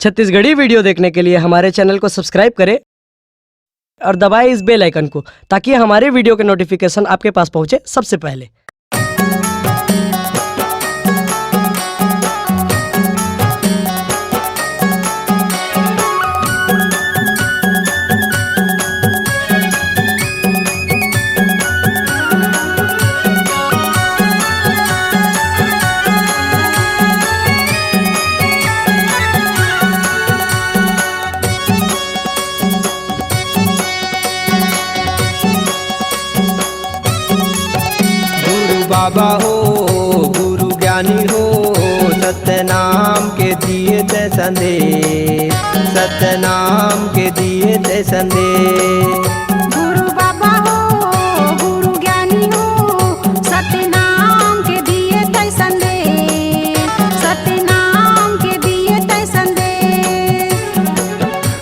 Chhattisgarhi video देखने के लिए हमारे चैनल को सब्सक्राइब करें और दबाएं इस बेल आइकन को, ताकि हमारे वीडियो के नोटिफिकेशन आपके पास पहुंचे सबसे पहले। बाबा हो गुरु ज्ञानी हो, सत्य नाम के दिए ते संदेश, सत्य नाम के दिए ते संदेश। गुरु बाबा हो गुरु ज्ञानी हो, सत्य नाम के दिए ते संदेश, सत्य नाम के दिए ते संदेश।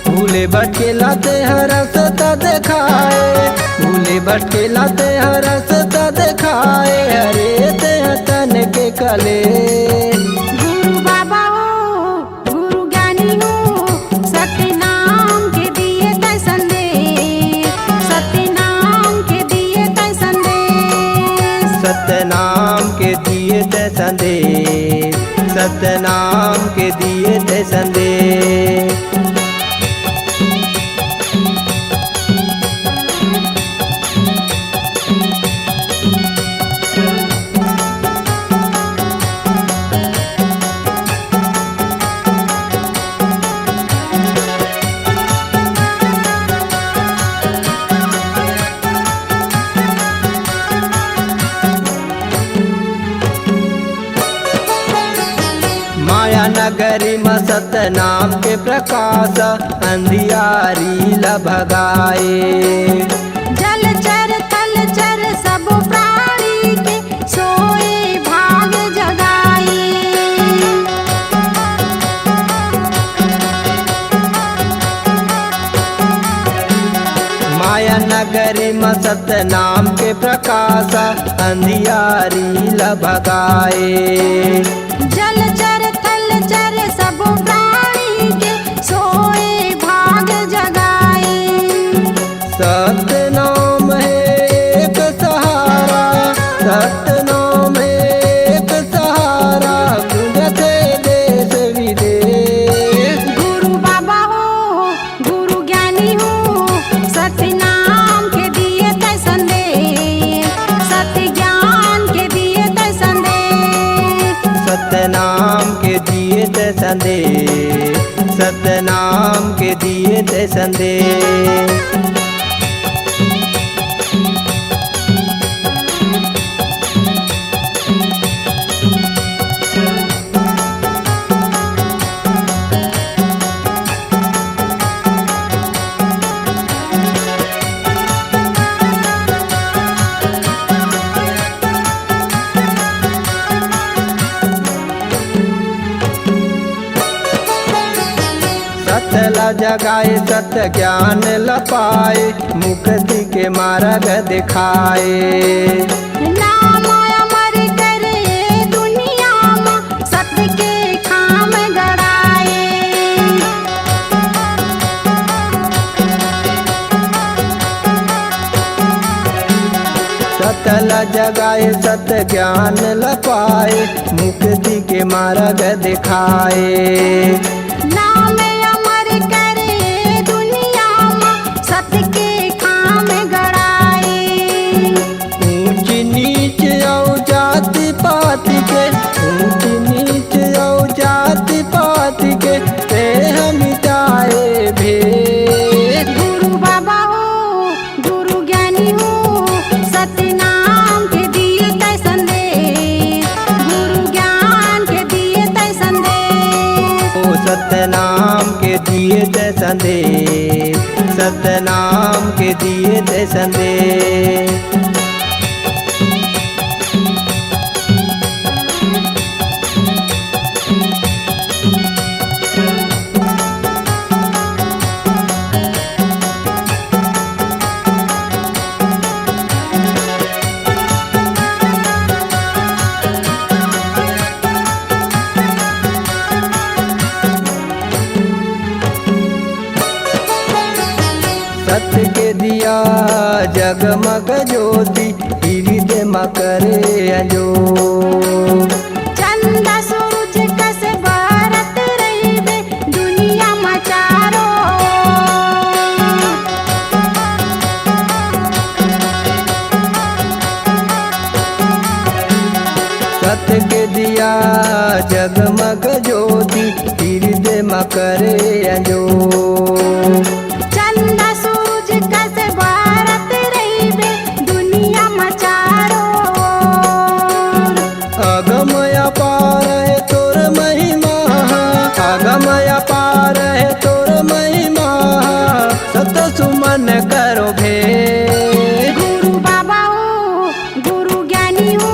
भूले भटके लाते हर रास्ता दिखाए, भूले भटके लाते हर रास्ता दिखाए, हरे ते तन के कले। गुरु बाबा हो गुरु ज्ञानी हो, सत्य नाम के दिए ते संदेश, सत्य नाम के दिए ते संदेश। सत्य नाम के दिए ते संदेश, सत्य नाम के दिए ते संदेश। माया नगरी में सत्य नाम के प्रकाश, अंधियारी ल भगाए। जलचर थलचर सब प्राणी के सोए भाग जगाए। माया नगरी में सत्य नाम के प्रकाश, अंधियारी ल भगाए। जलचर थलचर सब प्राणी के सोए भाग जगाए। सत्य नाम है एक सहारा, सत्य नाम है एक सहारा, गुंजते देश विदेश। गुरु बाबा हो गुरु ज्ञानी हो, सत्य नाम के दिए ते संदेश, सत्य ज्ञान के दिए ते संदेश। सत्य नाम के दिए ते संदेश, सत्य नाम के दिए ते संदेश। सत्य ला जगाए सत्य ज्ञान ल पाए, मुक्ति के मार्ग दिखाए। नाम अमर करे दुनिया में, सत्य के खाम गड़ाए। सत्य ला जगाए सत्य ज्ञान ल पाए, मुक्ति के मार्ग दिखाए। नाम अमर करे दुनिया में, सत्य के खाम गड़ाए। ऊंच नीच औ जाति पाति के, ऊंच नीच औ जाति पाति के, ते मिटाए भेद। गुरु बाबा हो गुरु ज्ञानी हो, सत्य नाम के दिए ते संदेश, गुरु ज्ञान के दिए ते संदेश। ओ सत्य नाम के दिए ते संदेश, सत्य नाम के दिए ते संदेश। दिया जगमग ज्योति हृदय में करे अंजो। चंदा सूरज कस बरत रहिबे दुनिया में चारो। सत्य के दिया जगमग ज्योति हृदय में करे अंजो। चंदा सूरज कस बरत रहिबे दुनिया में चारो। अगमय अपार है तोर महिमा, अगमय अपार है तोर महिमा, सत सुमन करो भे। गुरु बाबा हो गुरु ज्ञानी हो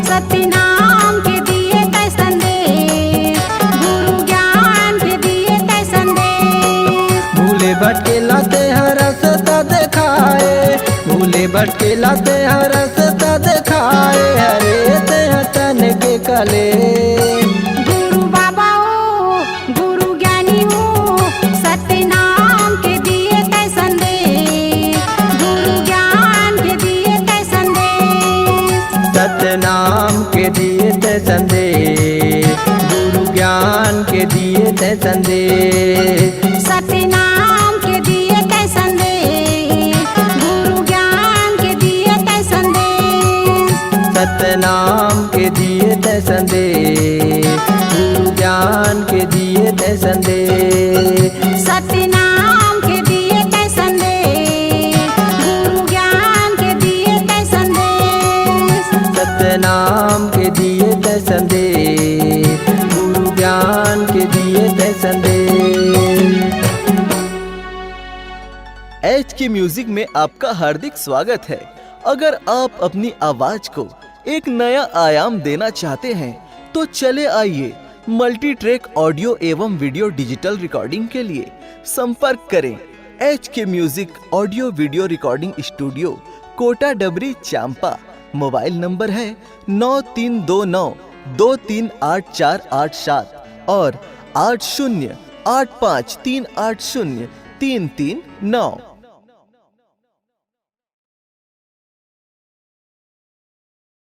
सत्य नाम के दिए तै संदेश। गुरु ज्ञान के दिए तै संदेश। भूले भटके लाते हैं रास्ता दिखाए, भूले भटके लाते हैं रास्ता दिखाए, हरे ते तन के कले। गुरु बाबा हो गुरु ज्ञानी हो सत्य नाम के दिए तै संदेश। गुरु ज्ञान के दिए तै संदेश। सत्य नाम के दिए ते संदेश, गुरु ज्ञान के दिए ते संदेश। सत्य नाम के दिए तै संदेश। गुरु ज्ञान के दिए तै संदेश। सत्य नाम के दिए ते संदेश, गुरु ज्ञान के दिए ते संदेश। सत्य नाम के दिए तै संदेश। गुरु ज्ञान के दिए तै संदेश। सत्य नाम के दिए ते संदेश, गुरु ज्ञान के दिए ते संदेश। HK म्यूजिक में आपका हार्दिक स्वागत है। अगर आप अपनी आवाज को एक नया आयाम देना चाहते हैं तो चले आइए मल्टी ट्रैक ऑडियो एवं वीडियो डिजिटल रिकॉर्डिंग के लिए संपर्क करें HK music audio video recording studio, Kota Dabri, Champa. Mobile number है 9329238487 और 8085380339।